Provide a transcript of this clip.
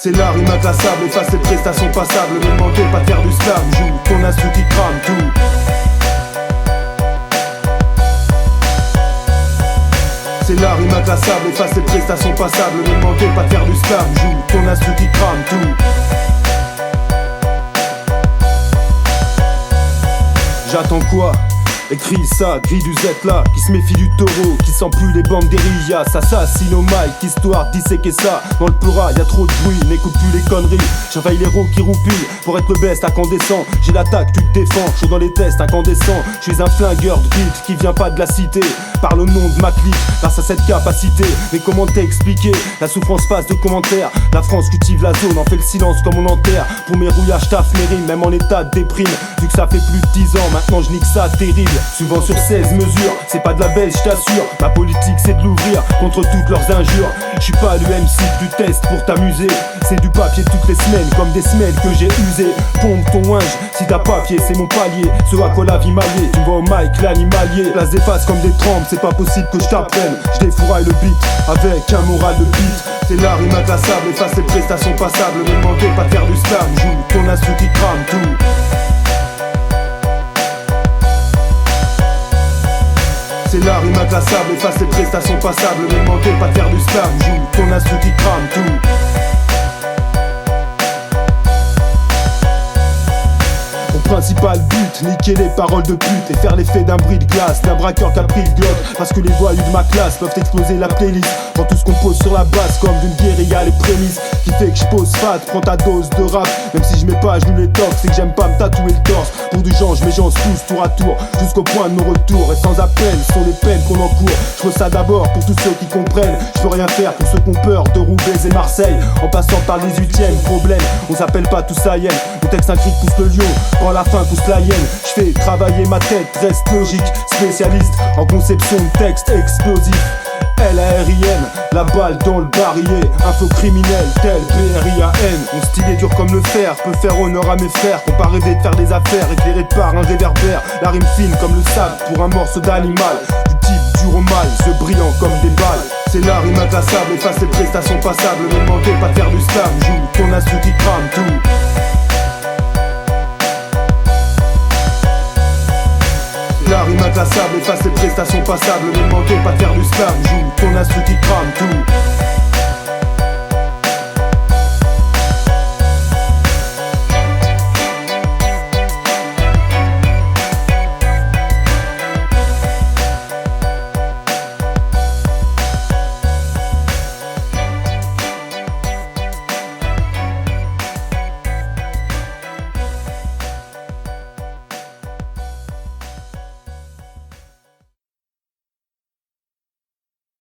C'est la rime inclassable, efface les prestations passables. Ne demandez pas de faire du slam, joue ton instru qui crame tout. C'est la rime inclassable, efface les prestations passables. Ne demandez pas de faire du slam, joue ton instru qui crame tout. J'attends quoi? Écris ça, grille du Z là, qui se méfie du taureau, qui sent plus les bandes d'Eria, s'assassine au mic, histoire de disséquer ça. Dans le pleura, y'a trop de bruit, n'écoute plus les conneries. J'envahis les roues qui roupillent, pour être le best incandescent. J'ai l'attaque, tu te défends, chaud dans les tests, incandescent. Je suis un flingueur de beat qui vient pas de la cité. Parle au nom de ma clique, grâce à cette capacité. Mais comment t'expliquer? La souffrance passe de commentaires. La France cultive la zone, en fait le silence comme on enterre. Pour mes rouillages, taf mes rimes, même en état de déprime. Vu que ça fait plus de 10 ans, maintenant je nique ça terrible. Souvent sur 16 mesures, c'est pas de la belle, je t'assure. Ma politique c'est de l'ouvrir contre toutes leurs injures. Je suis pas l'UMC que tu testes pour t'amuser. C'est du papier toutes les semaines, comme des semelles que j'ai usées. Pompe ton linge, si t'as papier c'est mon palier. Ce à quoi la vie m'alliée, tu me vois au mic l'animalier. Place des faces comme des trempes, c'est pas possible que je t'apprenne. Je défouraille le beat, avec un moral de beat. C'est la rime inclassable, efface les prestations passables. Ne demandez pas de faire du slam, joue ton instru qui crame tout. C'est la rime inclassable, efface les prestations passables. Ne demandez pas de faire du slam, joue ton instru qui crame tout. Mon principal but, niquer les paroles de pute et faire l'effet d'un bris de glace, d'un braqueur qui a pris le globe. Parce que les voyous de ma classe peuvent exploser la playlist. Prends tout ce qu'on pose sur la base comme d'une guérilla, les prémices qui fait que je pose fat, prends ta dose de rap. Même si je mets pas à genoux les tocs, c'est que j'aime pas me tatouer le torse. Pour du genre, je mes gens tous tour à tour, jusqu'au point de mon retour. Et sans appel, ce sont les peines qu'on encourt. Je veux ça d'abord pour tous ceux qui comprennent. Je peux rien faire pour ceux qui ont peur de Roubaix et Marseille. En passant par les 18e, problème, on s'appelle pas tous Sayen. Mon texte un cri pousse le lion, quand la fin pousse la hyène. Je fais travailler ma tête, reste logique. Spécialiste en conception de texte explosif. L-A-R-I-N, la balle dans le barillet. Info criminel, tel B-R-I-A-N. Mon style est dur comme le fer, peut faire honneur à mes frères. Qu'on pas rêver de faire des affaires, éclairé par un réverbère. La rime fine comme le sable pour un morceau d'animal. Du type dur au mal, yeux brillants comme des balles. C'est la rime inclassable, efface les prestations passables. Ne demandez pas de faire du slam, joue ton instru qui crame tout. La rime inclassable, efface les prestations passables. Ne demandez pas de faire du slam, joue ton instru qui crame tout.